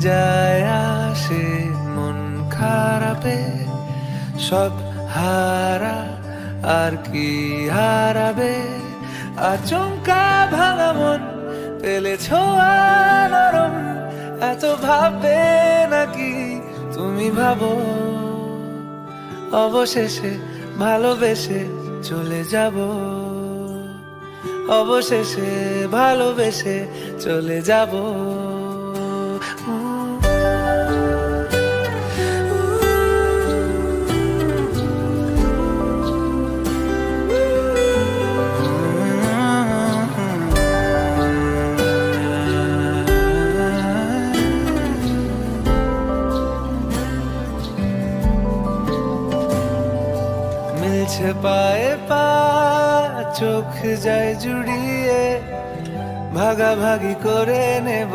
যায় আসে মন খারাপে, সব হারা আর কি হারাবে, আচমকা ভাঙা মন পেলে ছোঁয়া নরম, এত ভাববে নাকি তুমি ভাবো, অবশেষে ভালোবেসে চলে যাব, অবশেষে ভালোবেসে চলে যাব। মিলছে পায়ে পা, চোখ যায় জুড়িয়ে, ভাগাভাগি করে নেব